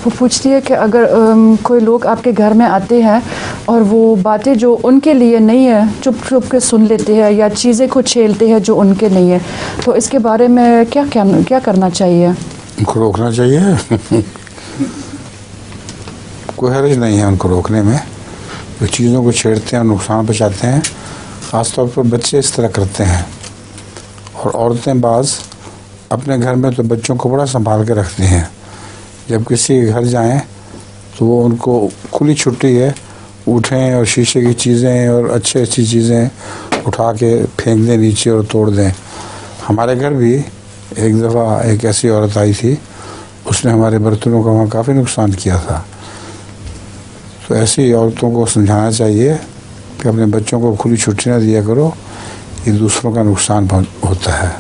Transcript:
वो पूछती है कि अगर कोई लोग आपके घर में आते हैं और वो बातें जो उनके लिए नहीं है चुप चुप के सुन लेते हैं या चीज़ें को छेलते हैं जो उनके नहीं है, तो इसके बारे में क्या करना चाहिए? उनको रोकना चाहिए। कोई हर्ज नहीं है उनको रोकने में। जो चीज़ों को छेड़ते हैं, नुकसान पहुँचाते हैं, ख़ासतौर पर बच्चे इस तरह करते हैं। और औरतें बाज़ अपने घर में तो बच्चों को बड़ा संभाल के रखती हैं, जब किसी के घर जाएं तो वो उनको खुली छुट्टी है, उठें और शीशे की चीज़ें और अच्छी चीज़ें उठा के फेंक दें नीचे और तोड़ दें। हमारे घर भी एक दफ़ा एक ऐसी औरत आई थी, उसने हमारे बर्तनों का वहाँ काफ़ी नुकसान किया था। तो ऐसी औरतों को समझाना चाहिए कि अपने बच्चों को खुली छुट्टी ना दिया करो, ये दूसरों का नुकसान होता है।